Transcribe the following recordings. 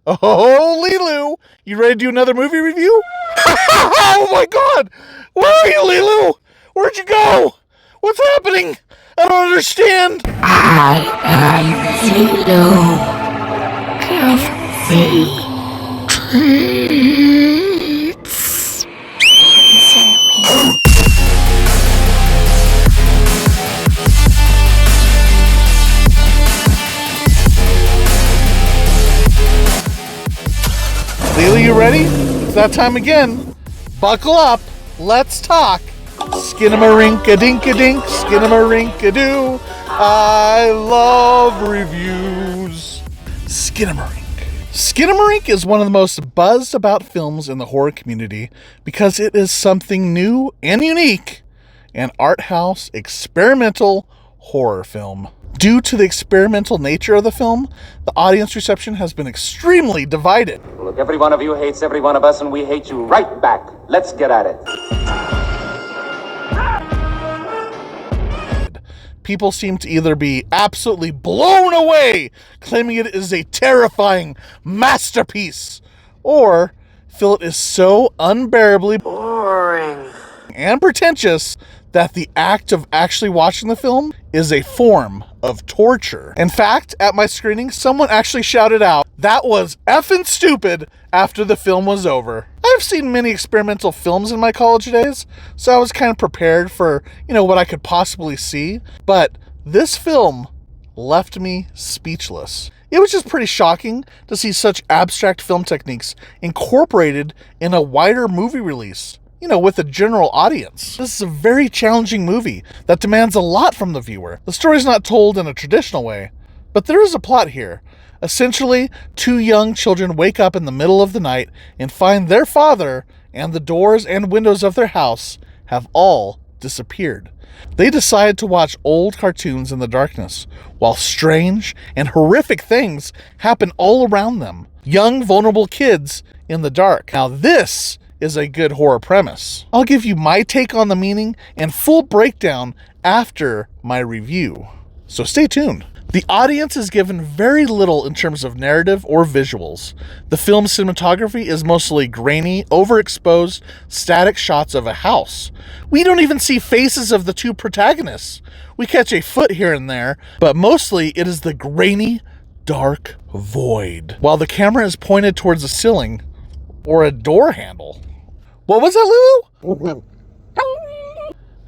Oh, Lilu, you ready to do another movie review? Oh my god! Where are you, Lilu? Where'd you go? What's happening? I don't understand. I am Zulu. Give me treats. Answer me. Lilu, you ready? It's that time again. Buckle up. Let's talk. Skinamarink-a-dink-a-dink, skinamarink-a-doo. I love reviews. Skinamarink. Skinamarink is one of the most buzzed about films in the horror community because it is something new and unique, an art house experimental horror film. Due to the experimental nature of the film, the audience reception has been extremely divided. Look, every one of you hates every one of us, and we hate you right back. Let's get at it. People seem to either be absolutely blown away, claiming it is a terrifying masterpiece, or feel it is so unbearably Boring. and pretentious that the act of actually watching the film is a form of torture. In fact, at my screening, someone actually shouted out, "That was effing stupid," after the film was over. I've seen many experimental films in my college days, so I was kind of prepared for, what I could possibly see, but this film left me speechless. It was just pretty shocking to see such abstract film techniques incorporated in a wider movie release, with a general audience. This is a very challenging movie that demands a lot from the viewer. The story's not told in a traditional way, but there is a plot here. Essentially, two young children wake up in the middle of the night and find their father and the doors and windows of their house have all disappeared. They decide to watch old cartoons in the darkness, while strange and horrific things happen all around them. Young, vulnerable kids in the dark. Now this is a good horror premise. I'll give you my take on the meaning and full breakdown after my review, so stay tuned. The audience is given very little in terms of narrative or visuals. The film's cinematography is mostly grainy, overexposed, static shots of a house. We don't even see faces of the two protagonists. We catch a foot here and there, but mostly it is the grainy, dark void, while the camera is pointed towards the ceiling or a door handle. What was that, Lulu?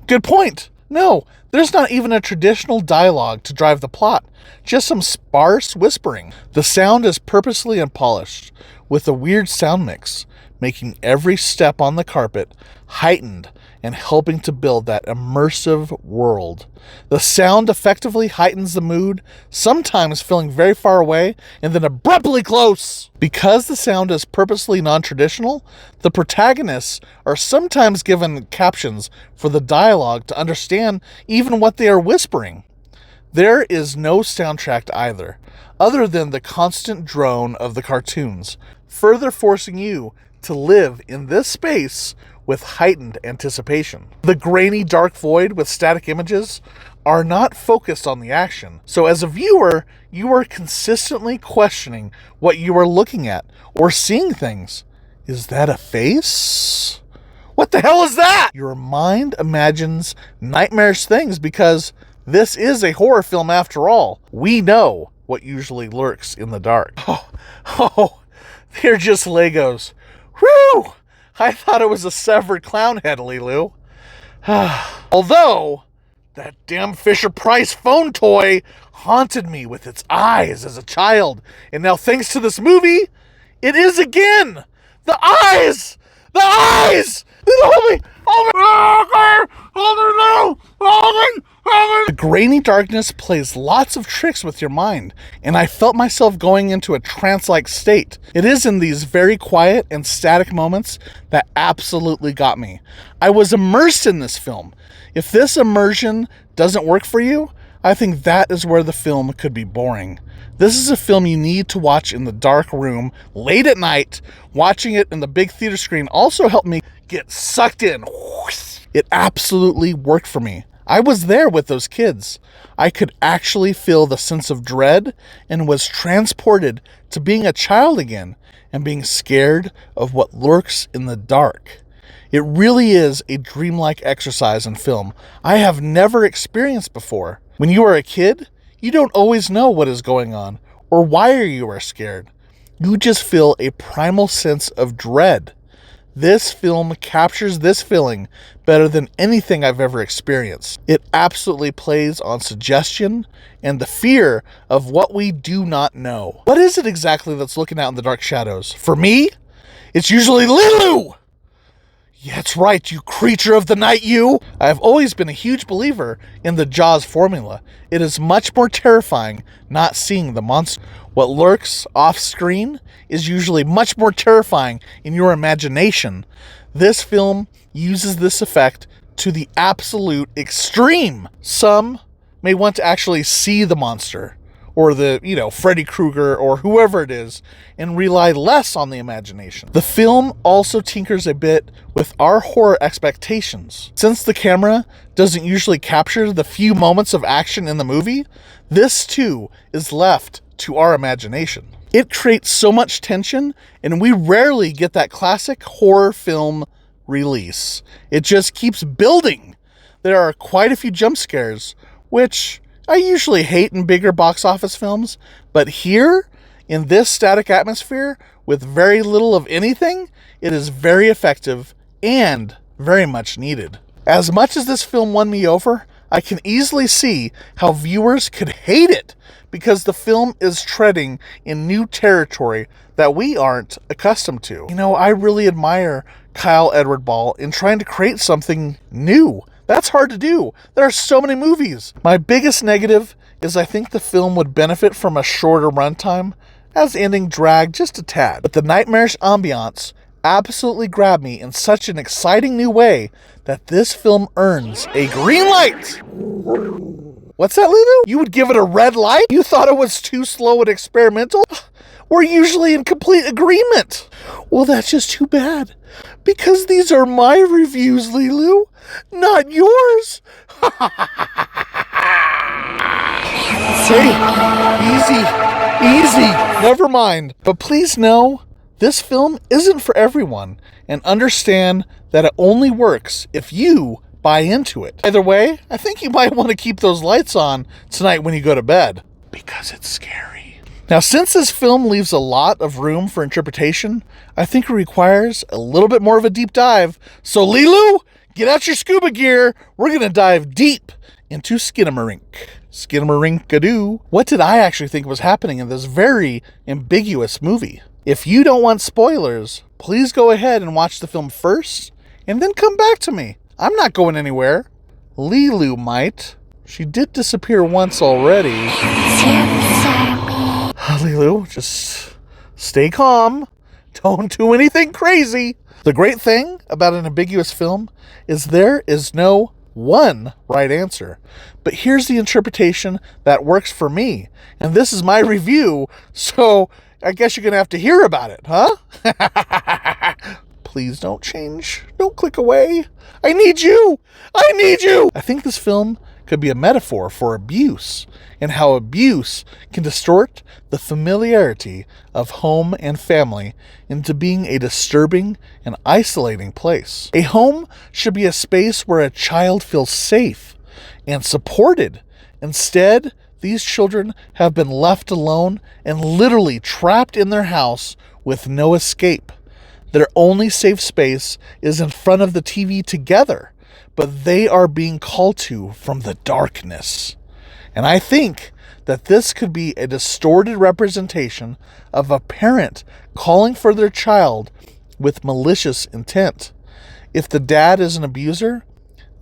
Good point. No, there's not even a traditional dialogue to drive the plot, just some sparse whispering. The sound is purposely unpolished, with a weird sound mix, making every step on the carpet heightened and helping to build that immersive world. The sound effectively heightens the mood, sometimes feeling very far away and then abruptly close. Because the sound is purposely non-traditional, the protagonists are sometimes given captions for the dialogue to understand even what they are whispering. There is no soundtrack either, other than the constant drone of the cartoons, further forcing you to live in this space with heightened anticipation. The grainy dark void with static images are not focused on the action, so as a viewer, you are consistently questioning what you are looking at or seeing things. Is that a face? What the hell is that? Your mind imagines nightmarish things because this is a horror film after all. We know what usually lurks in the dark. Oh, they're just Legos. Whew! I thought it was a severed clown head, Lilu. Although, that damn Fisher-Price phone toy haunted me with its eyes as a child. And now, thanks to this movie, it is again! The eyes! The eyes! Hold me! The grainy darkness plays lots of tricks with your mind, and I felt myself going into a trance-like state. It is in these very quiet and static moments that absolutely got me. I was immersed in this film. If this immersion doesn't work for you, I think that is where the film could be boring. This is a film you need to watch in the dark room, late at night. Watching it in the big theater screen also helped me get sucked in. It absolutely worked for me. I was there with those kids. I could actually feel the sense of dread and was transported to being a child again and being scared of what lurks in the dark. It really is a dreamlike exercise in film I have never experienced before. When you are a kid, you don't always know what is going on or why you are scared. You just feel a primal sense of dread. This film captures this feeling better than anything I've ever experienced. It absolutely plays on suggestion and the fear of what we do not know. What is it exactly that's looking out in the dark shadows? For me, it's usually Lilu! Yeah, that's right, you creature of the night, you! I have always been a huge believer in the Jaws formula. It is much more terrifying not seeing the monster. What lurks off screen is usually much more terrifying in your imagination. This film uses this effect to the absolute extreme. Some may want to actually see the monster, or the, Freddy Krueger, or whoever it is, and rely less on the imagination. The film also tinkers a bit with our horror expectations. Since the camera doesn't usually capture the few moments of action in the movie, this too is left to our imagination. It creates so much tension, and we rarely get that classic horror film release. It just keeps building. There are quite a few jump scares, which I usually hate in bigger box office films, but here, in this static atmosphere, with very little of anything, it is very effective and very much needed. As much as this film won me over, I can easily see how viewers could hate it because the film is treading in new territory that we aren't accustomed to. I really admire Kyle Edward Ball in trying to create something new. That's hard to do. There are so many movies. My biggest negative is I think the film would benefit from a shorter runtime, as the ending dragged just a tad. But the nightmarish ambiance absolutely grabbed me in such an exciting new way that this film earns a green light. What's that, Lulu? You would give it a red light? You thought it was too slow and experimental? We're usually in complete agreement. Well, that's just too bad, because these are my reviews, Lilu, not yours. Hey, easy, never mind. But please know, this film isn't for everyone, and understand that it only works if you buy into it. Either way, I think you might want to keep those lights on tonight when you go to bed, because it's scary. Now, since this film leaves a lot of room for interpretation, I think it requires a little bit more of a deep dive. So, Lilu, get out your scuba gear. We're going to dive deep into Skinamarink. Skinamarink-a-doo. What did I actually think was happening in this very ambiguous movie? If you don't want spoilers, please go ahead and watch the film first, and then come back to me. I'm not going anywhere. Lilu might. She did disappear once already. Lilu, just stay calm. Don't do anything crazy. The great thing about an ambiguous film is there is no one right answer. But here's the interpretation that works for me. And this is my review, so I guess you're going to have to hear about it, huh? Please don't change. Don't click away. I need you. I think this film could be a metaphor for abuse, and how abuse can distort the familiarity of home and family into being a disturbing and isolating place. A home should be a space where a child feels safe and supported. Instead, these children have been left alone and literally trapped in their house with no escape. Their only safe space is in front of the TV together, but they are being called to from the darkness. And I think that this could be a distorted representation of a parent calling for their child with malicious intent. If the dad is an abuser,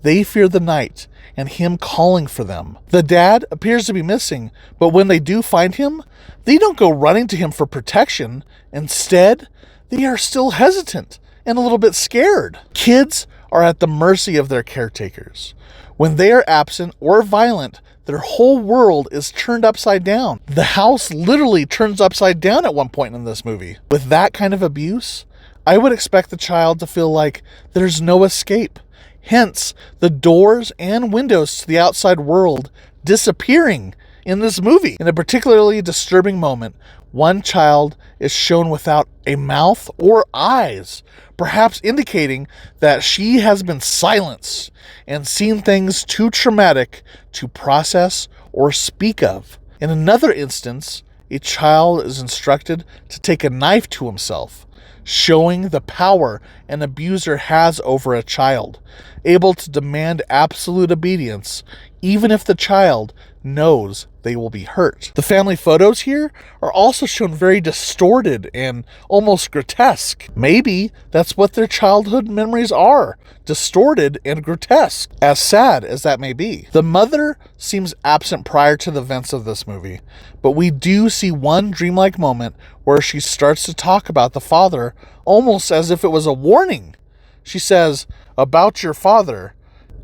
they fear the night and him calling for them. The dad appears to be missing, but when they do find him, they don't go running to him for protection. Instead, they are still hesitant and a little bit scared. Kids are at the mercy of their caretakers. When they are absent or violent, their whole world is turned upside down. The house literally turns upside down at one point in this movie. With that kind of abuse, I would expect the child to feel like there's no escape. Hence, the doors and windows to the outside world disappearing in this movie. In a particularly disturbing moment, one child is shown without a mouth or eyes, perhaps indicating that she has been silenced and seen things too traumatic to process or speak of. In another instance, a child is instructed to take a knife to himself, showing the power an abuser has over a child, able to demand absolute obedience even if the child knows they will be hurt. The family photos here are also shown very distorted and almost grotesque. Maybe that's what their childhood memories are, distorted and grotesque, as sad as that may be. The mother seems absent prior to the events of this movie, but we do see one dreamlike moment where she starts to talk about the father almost as if it was a warning. She says, "About your father,"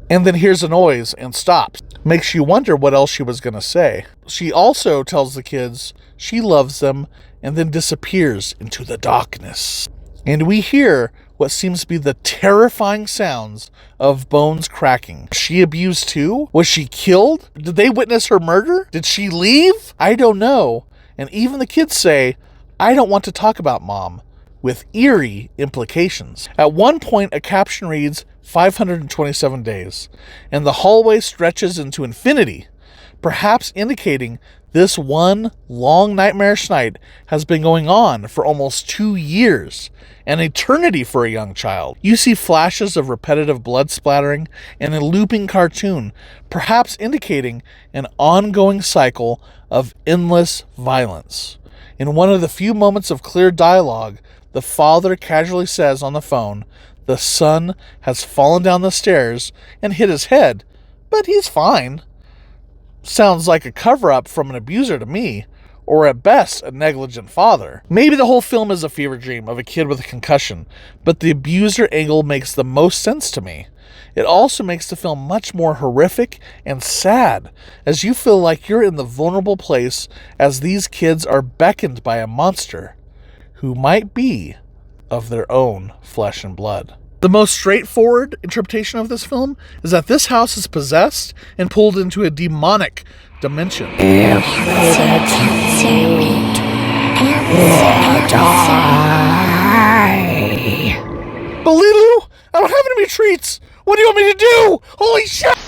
and then hears a noise and stops. Makes you wonder what else she was going to say. She also tells the kids she loves them and then disappears into the darkness. And we hear what seems to be the terrifying sounds of bones cracking. Was she abused too? Was she killed? Did they witness her murder? Did she leave? I don't know. And even the kids say, "I don't want to talk about Mom," with eerie implications. At one point, a caption reads, 527 days, and the hallway stretches into infinity, perhaps indicating this one long nightmarish night has been going on for almost 2 years, an eternity for a young child. You see flashes of repetitive blood splattering and a looping cartoon, perhaps indicating an ongoing cycle of endless violence. In one of the few moments of clear dialogue, the father casually says on the phone, the son has fallen down the stairs and hit his head, but he's fine. Sounds like a cover-up from an abuser to me, or at best, a negligent father. Maybe the whole film is a fever dream of a kid with a concussion, but the abuser angle makes the most sense to me. It also makes the film much more horrific and sad, as you feel like you're in the vulnerable place as these kids are beckoned by a monster who might be of their own flesh and blood. The most straightforward interpretation of this film is that this house is possessed and pulled into a demonic dimension. But Lilu, I don't have any treats. What do you want me to do? Holy shit!